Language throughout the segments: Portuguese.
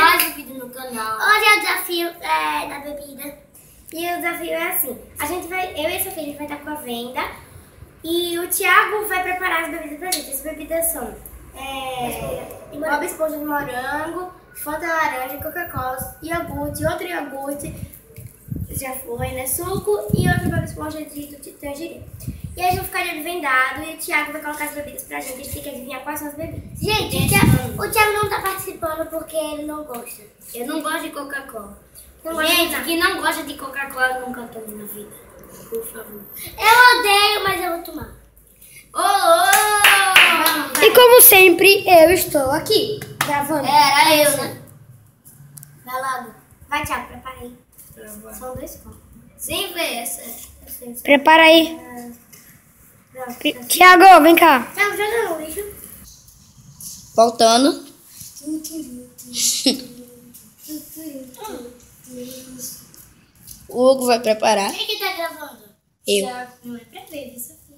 mais um vídeo no canal. Hoje é o desafio da bebida. E o desafio é assim. Eu e a Sofia, a gente vai estar com a venda. E o Thiago vai preparar as bebidas pra gente. As bebidas são Bob Esponja de morango, Fanta laranja, Coca-Cola, iogurte, outro iogurte, já foi, né? Suco e outro Bob Esponja de tangerina. E aí vão ficar de olho vendado e o Thiago vai colocar as bebidas pra gente. A gente tem que adivinhar quais são as bebidas. Gente, o Thiago não tá participando porque ele não gosta. Eu não gosto de Coca-Cola. Gente, que não gosta de Coca-Cola nunca tome na vida. Por favor. eu odeio, mas eu vou tomar. E como sempre, eu estou aqui, gravando. Era eu, né? Vai logo. Vai, Thiago, prepara aí. São 2 copos. Sem ver essa. Prepara aí. Pronto. Tiago, vem cá. Thiago, joga no lixo. Voltando. O Hugo vai preparar. Quem que tá gravando? Eu. Thiago, não é pra ver, isso aqui.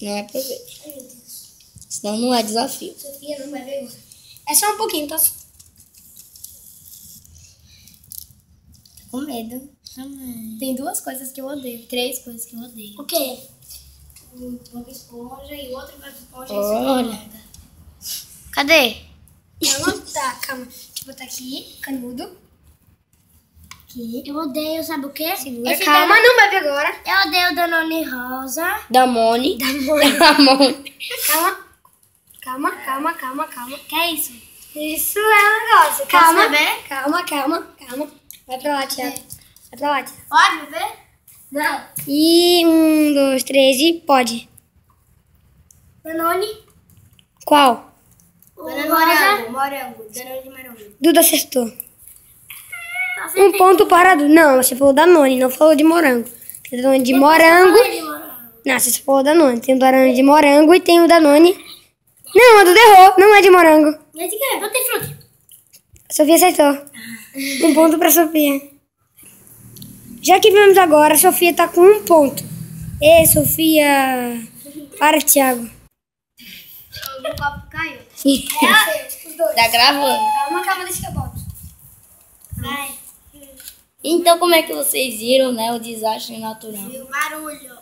Não é pra ver. Ai, meu Deus. Senão não é desafio. Sofia não vai ver. É só um pouquinho, tá? Com medo. Tem 2 coisas que eu odeio. 3 coisas que eu odeio. O quê? O Bob Esponja e o outro Bob Esponja. Olha. Cadê? Calma, tá, calma. Deixa eu botar aqui, canudo. Aqui. Eu odeio, sabe o quê? Segura, Esse calma, não bebe agora. Eu odeio o Danone rosa. Damone. Damone. Damone. Calma. Que é isso? Isso é um negócio. Posso Calma. beber? Calma. Vai pra lá, Thiago. Vai pra lá, Thiago. Pode beber? Não. E 1, 2, 3 e pode. Danone. Qual? Morango. Danone de morango. Duda acertou. 1 ponto para Duda. Não, você falou Danone, não falou de morango. Tem Danone de morango. Não, você falou Danone. Tem o Danone de morango e tem o Danone... Não, a Duda errou. Não é de morango. E de quê? Não tem fruta. A Sofia acertou. 1 ponto pra Sofia. Já que vimos agora, a Sofia tá com 1 ponto. Ê, Sofia. Para, Thiago. O copo caiu. Os dois. Tá gravando. Calma, deixa que eu boto. Vai. Então como é que vocês viram, né, o desastre natural? E o barulho.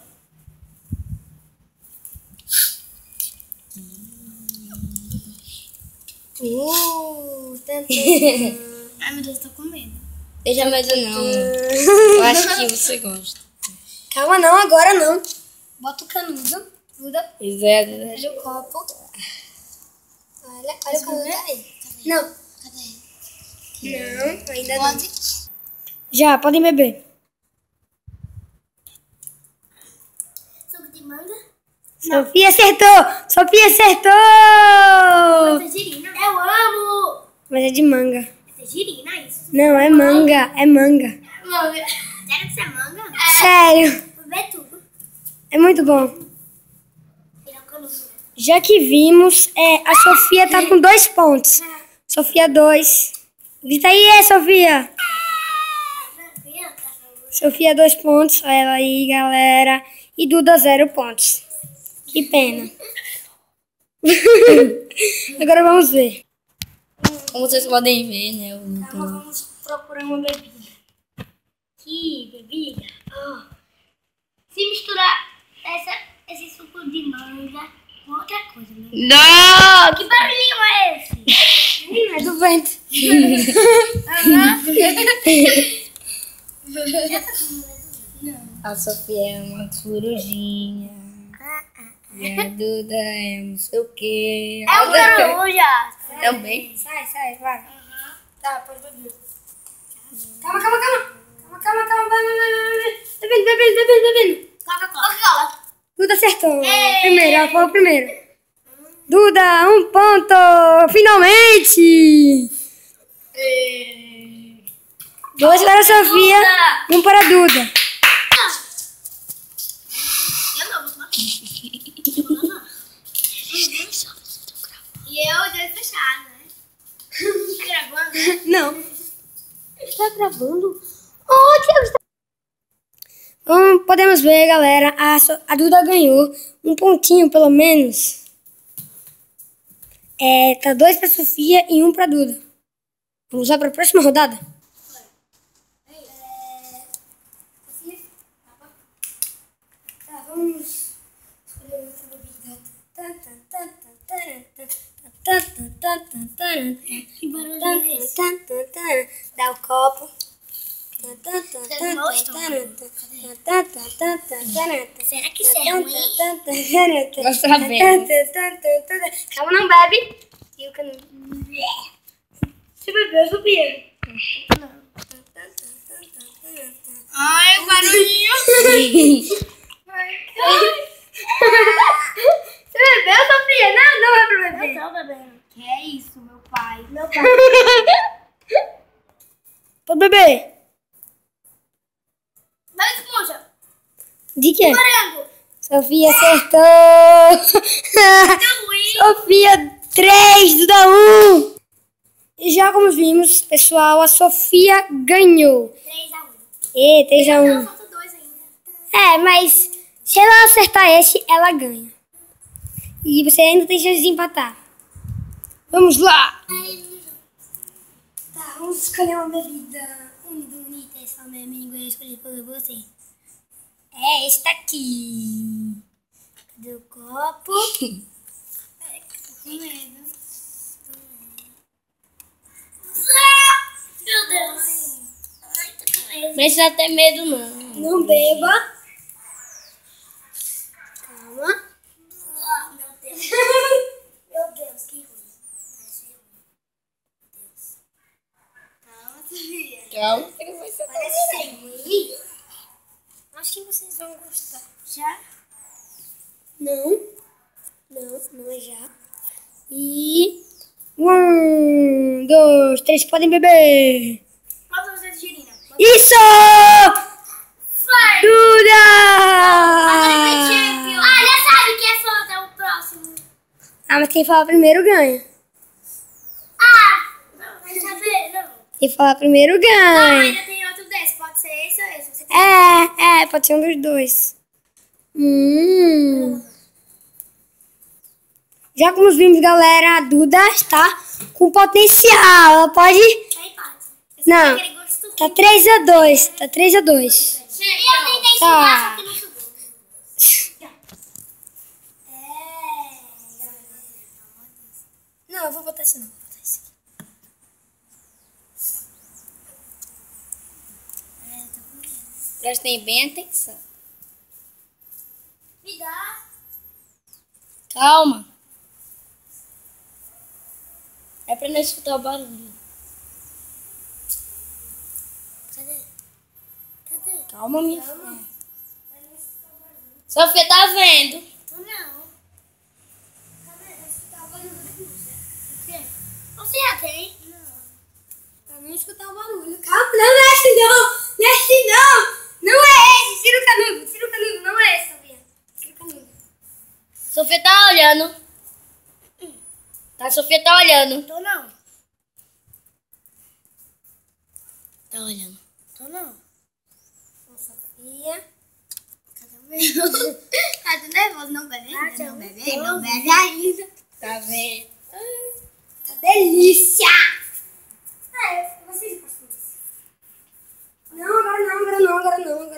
Ai, meu Deus, tô com medo. Deixa medo não. Eu acho que você gosta. Calma, não, agora não. Bota o canudo. Duda. Exato. Olha o copo. Olha o canudo aí. Não. Cadê? Não, ainda não. Já, podem beber. Suco de manga? Sofia acertou! Tangerina. Eu amo. Mas é de manga. É tangerina isso? Não, é manga. É manga. Manga. Sério que você é manga? Sério. Vou ver tudo. É muito bom. Tirar o canudo. Já que vimos, a Sofia tá com 2 pontos. Sofia 2. Grita aí, Sofia. Sofia 2 pontos. Olha ela aí, galera. E Duda 0 pontos. Que pena. Agora vamos ver. Como vocês podem ver, né? Vamos procurar uma bebida. Que bebida? Se misturar esse suco de manga com outra coisa, né? Não! Que barulhinho é esse? É do vento. A Sofia é uma corujinha. E a Duda é não sei o quê. É um coruja. Também. Sai, vai. Tá, pode beber. Calma. Vai. Bebendo. Coca-Cola. Duda acertou. Primeiro, ela falou primeiro. Duda, 1 ponto. Finalmente. 2 para a Sofia, 1 para a Duda. Eu não, vou tomar. E eu devo fechar, né? Tá gravando? Não. Está gravando? Oh, Thiago está... Podemos ver, galera. A Duda ganhou 1 pontinho, pelo menos. Tá 2 para Sofia e 1 para Duda. Vamos usar para a próxima rodada? Tá, vamos escolher outra bebida. Que barulho é esse? Dá o copo. Será que isso é ruim? Nós sabemos. Calma, não bebe. Você bebeu, Sofia? Ai, o barulhinho. Você bebeu, Sofia? Não, não é pra beber. Eu tô bebendo. Que é isso, meu pai? Meu pai. Pode beber. Vai, esponja. De quê? Morango. Sofia acertou. Tá ruim. Sofia 3, Duda 1. E já como vimos, pessoal, a Sofia ganhou. 3-1. E 3 a 1. Falta 2 ainda. É, mas se ela acertar esse, ela ganha. E você ainda tem chance de empatar. Vamos lá. Tá, vamos escolher uma bebida bonita. Esse é o meu amigo, eu escolhi por você. É esse daqui. Cadê o copo? Ai, tô com medo. Meu Deus. Ai, tô com medo. Não precisa ter medo, não. Não beba. Calma. Ah, meu Deus. Meu Deus, que ruim. Vai ser ruim. Meu Deus. Calma, Sofia. Calma, que não vai ser Parece ser ruim. Acho que vocês vão gostar. Já? Não. Não é já. E 1, 2, 3, podem beber. Pode fazer girina. Isso! Vai! Duda! Ah, já sabe que é Fanta o próximo. Ah, mas quem falar primeiro ganha. Ah! Não, vai saber, não. Quem falar primeiro Não, ganha. ainda tem outro desse. Pode ser esse ou esse. Você quer? Pode ser um dos dois. Já como vimos, galera, a Duda está com potencial. Ela pode... É empate. Esse Não. é aquele gosto Tá 3 a 2. Tá 3 a 2. E eu tentei Tá. só que não subiu. Não, eu vou botar esse não. Vou botar esse aqui. Prestem bem atenção. Me dá. Calma. É pra não escutar o barulho. Cadê? Calma, minha filha. Sofia tá vendo. Não. Cadê? Eu escutar o barulho da música. O quê? Você já tem? Não. Pra não escutar o barulho. Calma, não é esse não. Não é esse não. Não é esse. Tira o canudo. Tira o canudo. Não é esse, Sofia. Tira o canudo. Sofia tá olhando. Tá, Sofia tá olhando. Tô não. Tá olhando. Tô não. Sofia. Cadê o meu? Tá nervoso, não bebe ainda? Não bebe, não bebe ainda. Tá vendo? Tá delícia. Vocês passam isso. Não, agora não.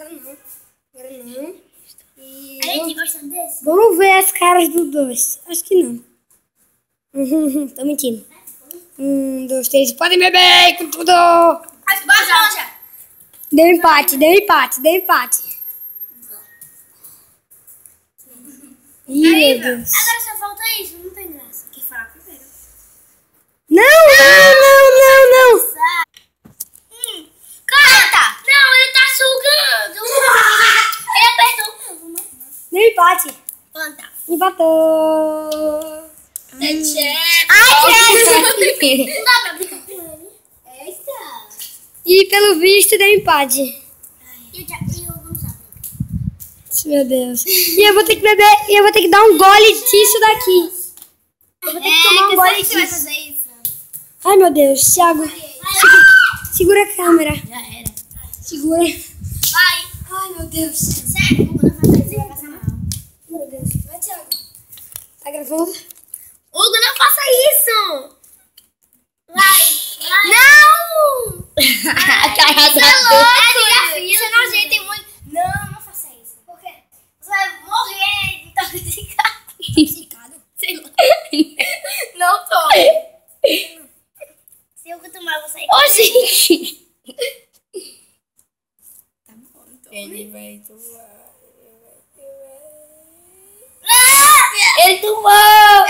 E A gente gosta desse? vamos ver as caras dos dois. Acho que não. Tô mentindo. 1, 2, 3. Podem beber com tudo. Esponja! Deu empate. Ih, meu Deus. Agora só falta isso, não tem graça. Quem falar primeiro? Não. Canta! Não, ele tá sugando! Ele apertou o meu. Deu empate. Canta. Empatou. Ai, não dá pra brincar com ele. Eita! E pelo visto deu empate. E o Gonçalo? Meu Deus. E eu vou ter que beber. E eu vou ter que dar um gole disso daqui. Eu vou ter que tomar um gole Você vai disso. fazer isso? Ai, meu Deus. Thiago. Segura a câmera. Já era. Segura. Vai! Ai, meu Deus. Sério, vou não fazer isso, vai passar mal. Meu Deus. Vai, Thiago. Tá gravando? Hugo, não faça isso! Vai! Não! parada. Isso é nojento e muito. Não faça isso. Por quê? Você vai morrer intoxicado. Intoxicado? Sei lá. Não tome. Se eu tomar, você... Oxi. Tá bom, então. Ele vai tomar. Ele tomou!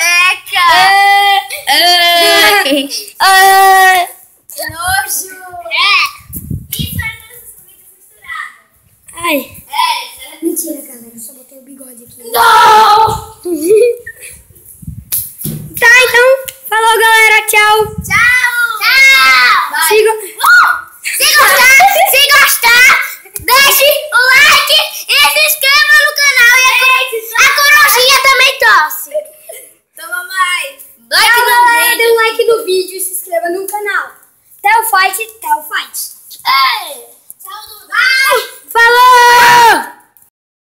Que nojo! Isso é todas as comidas misturadas. Ai. Mentira, galera. Eu só botei o bigode aqui. Não! Tá, então. Falou, galera. Tchau. Tchau! Sigam. Se gostar, deixe o like e se inscreva no canal. E a corujinha também tosse. Toma mais. Dê um like no vídeo e se inscreva no canal. Até o fight. Ei!